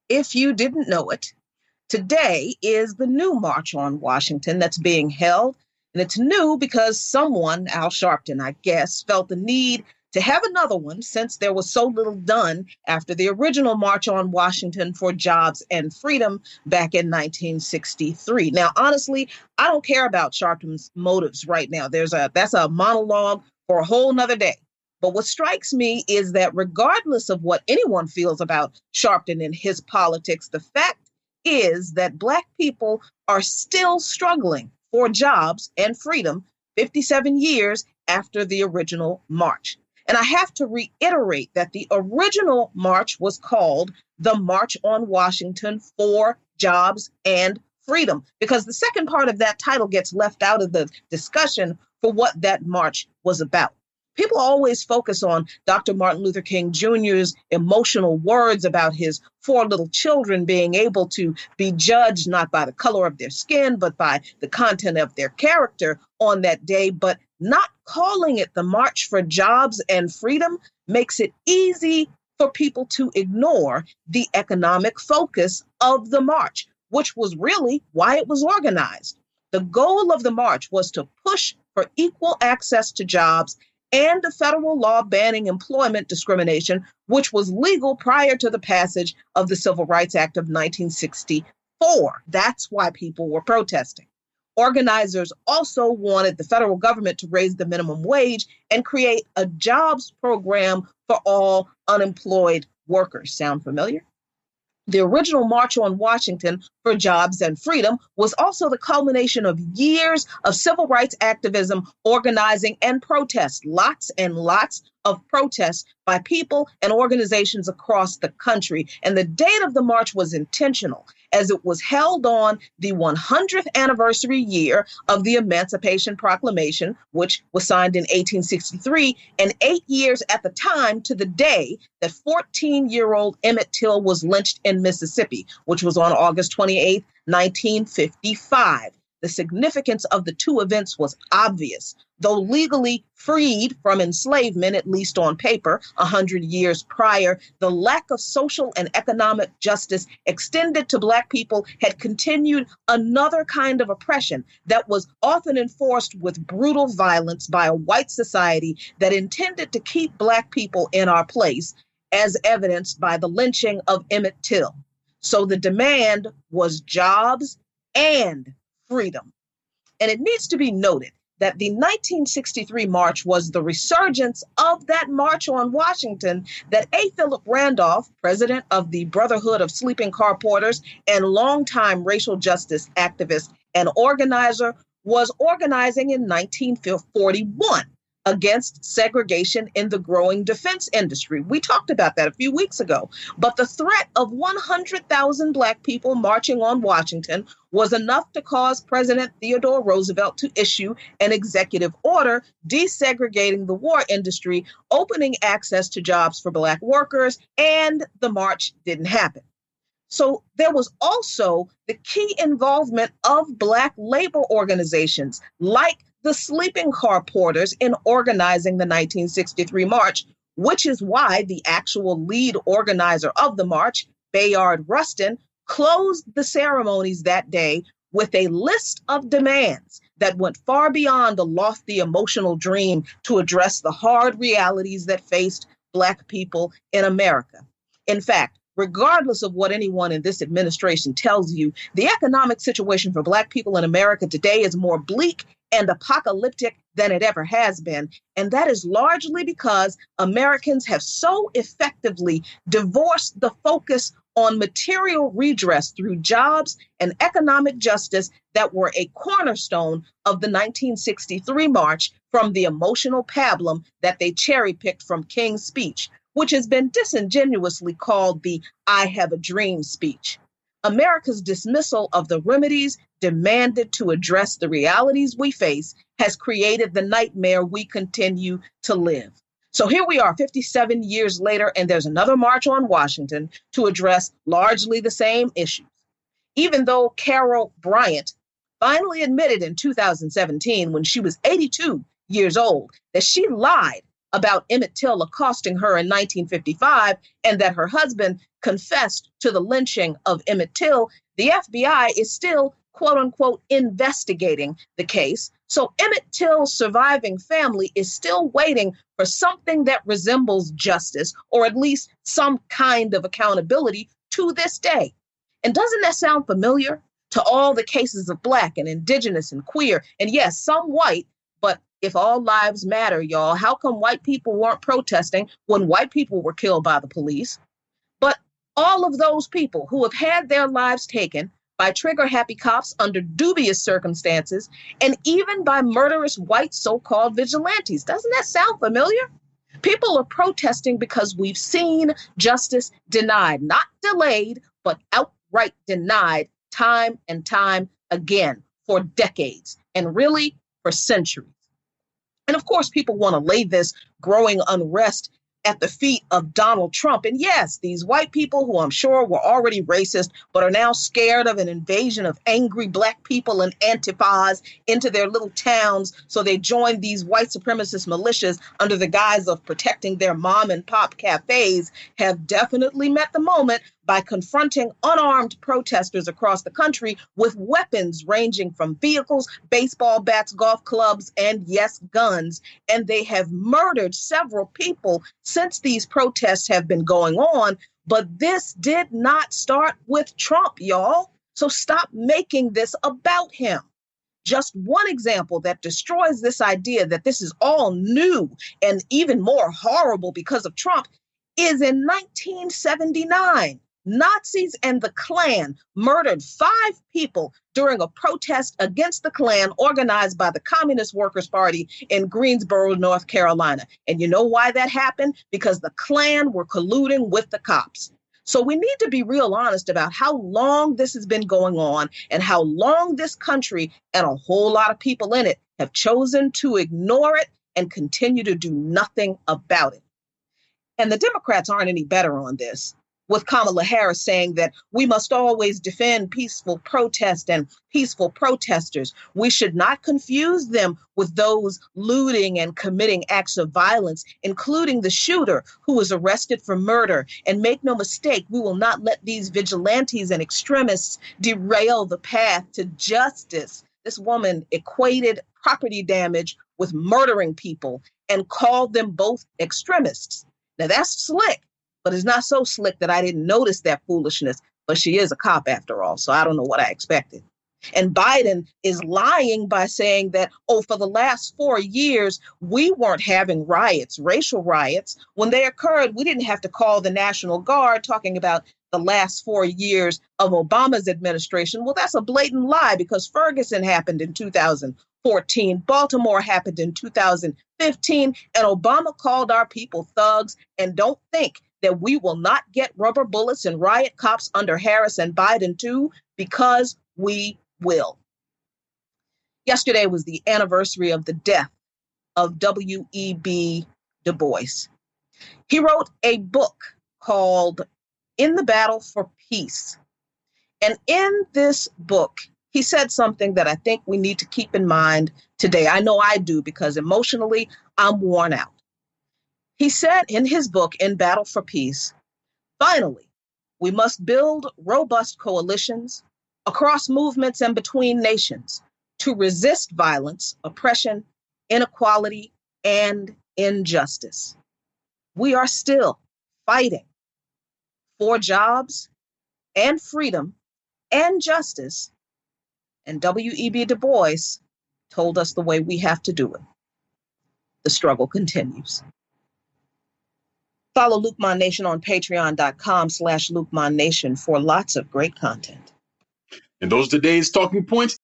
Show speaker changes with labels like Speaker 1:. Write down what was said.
Speaker 1: If you didn't know it, today is the new March on Washington that's being held. And it's new because someone, Al Sharpton, I guess, felt the need to have another one since there was so little done after the original March on Washington for Jobs and Freedom back in 1963. Now, honestly, I don't care about Sharpton's motives right now. That's a monologue for a whole nother day. But what strikes me is that regardless of what anyone feels about Sharpton and his politics, the fact is that Black people are still struggling for jobs and freedom 57 years after the original march. And I have to reiterate that the original march was called the March on Washington for Jobs and Freedom, because the second part of that title gets left out of the discussion for what that march was about. People always focus on Dr. Martin Luther King Jr.'s emotional words about his 4 little children being able to be judged not by the color of their skin, but by the content of their character on that day. But not calling it the March for Jobs and Freedom makes it easy for people to ignore the economic focus of the march, which was really why it was organized. The goal of the march was to push for equal access to jobs and a federal law banning employment discrimination, which was legal prior to the passage of the Civil Rights Act of 1964. That's why people were protesting. Organizers also wanted the federal government to raise the minimum wage and create a jobs program for all unemployed workers. Sound familiar? The original March on Washington for Jobs and Freedom was also the culmination of years of civil rights activism, organizing, and protest. Lots and lots of protests by people and organizations across the country. And the date of the march was intentional, as it was held on the 100th anniversary year of the Emancipation Proclamation, which was signed in 1863, and 8 years at the time to the day that 14-year-old Emmett Till was lynched in Mississippi, which was on August 28, 1955. The significance of the two events was obvious. Though legally freed from enslavement, at least on paper, 100 years prior, the lack of social and economic justice extended to Black people had continued another kind of oppression that was often enforced with brutal violence by a white society that intended to keep Black people in our place, as evidenced by the lynching of Emmett Till. So the demand was jobs and freedom. And it needs to be noted that the 1963 march was the resurgence of that March on Washington that A. Philip Randolph, president of the Brotherhood of Sleeping Car Porters and longtime racial justice activist and organizer, was organizing in 1941 against segregation in the growing defense industry. We talked about that a few weeks ago. But the threat of 100,000 Black people marching on Washington was enough to cause President Theodore Roosevelt to issue an executive order desegregating the war industry, opening access to jobs for Black workers, and the march didn't happen. So there was also the key involvement of Black labor organizations like the sleeping car porters in organizing the 1963 march, which is why the actual lead organizer of the march, Bayard Rustin, closed the ceremonies that day with a list of demands that went far beyond a lofty emotional dream to address the hard realities that faced Black people in America. In fact, regardless of what anyone in this administration tells you, the economic situation for Black people in America today is more bleak and apocalyptic than it ever has been. And that is largely because Americans have so effectively divorced the focus on material redress through jobs and economic justice that were a cornerstone of the 1963 march from the emotional pablum that they cherry-picked from King's speech, which has been disingenuously called the I Have a Dream speech. America's dismissal of the remedies demanded to address the realities we face has created the nightmare we continue to live. So here we are 57 years later, and there's another march on Washington to address largely the same issues. Even though Carol Bryant finally admitted in 2017, when she was 82 years old, that she lied about Emmett Till accosting her in 1955 and that her husband confessed to the lynching of Emmett Till, the FBI is still, quote unquote, investigating the case. So Emmett Till's surviving family is still waiting for something that resembles justice, or at least some kind of accountability to this day. And doesn't that sound familiar to all the cases of Black and Indigenous and queer, and yes, some white, but if all lives matter, y'all, how come white people weren't protesting when white people were killed by the police? But all of those people who have had their lives taken by trigger-happy cops under dubious circumstances, and even by murderous white so-called vigilantes. Doesn't that sound familiar? People are protesting because we've seen justice denied, not delayed, but outright denied time and time again for decades, and really for centuries. And of course, people want to lay this growing unrest at the feet of Donald Trump. And yes, these white people who I'm sure were already racist, but are now scared of an invasion of angry Black people and Antifas into their little towns. So they join these white supremacist militias under the guise of protecting their mom and pop cafes, have definitely met the moment by confronting unarmed protesters across the country with weapons ranging from vehicles, baseball bats, golf clubs, and yes, guns. And they have murdered several people since these protests have been going on. But this did not start with Trump, y'all. So stop making this about him. Just one example that destroys this idea that this is all new and even more horrible because of Trump is in 1979. Nazis and the Klan murdered 5 people during a protest against the Klan organized by the Communist Workers' Party in Greensboro, North Carolina. And you know why that happened? Because the Klan were colluding with the cops. So we need to be real honest about how long this has been going on and how long this country and a whole lot of people in it have chosen to ignore it and continue to do nothing about it. And the Democrats aren't any better on this, with Kamala Harris saying that we must always defend peaceful protest and peaceful protesters. We should not confuse them with those looting and committing acts of violence, including the shooter who was arrested for murder. And make no mistake, we will not let these vigilantes and extremists derail the path to justice. This woman equated property damage with murdering people and called them both extremists. Now that's slick. But it's not so slick that I didn't notice that foolishness. But she is a cop after all, so I don't know what I expected. And Biden is lying by saying that, for the last 4 years, we weren't having riots, racial riots. When they occurred, we didn't have to call the National Guard, talking about the last 4 years of Obama's administration. Well, that's a blatant lie, because Ferguson happened in 2014, Baltimore happened in 2015, and Obama called our people thugs. And don't think that we will not get rubber bullets and riot cops under Harris and Biden too, because we will. Yesterday was the anniversary of the death of W.E.B. Du Bois. He wrote a book called In the Battle for Peace. And in this book, he said something that I think we need to keep in mind today. I know I do, because emotionally, I'm worn out. He said in his book, In Battle for Peace, finally, we must build robust coalitions across movements and between nations to resist violence, oppression, inequality, and injustice. We are still fighting for jobs and freedom and justice. And W.E.B. Du Bois told us the way we have to do it. The struggle continues. Follow Luke Mon Nation on patreon.com/LukeMonNation for lots of great content.
Speaker 2: And those are today's talking points.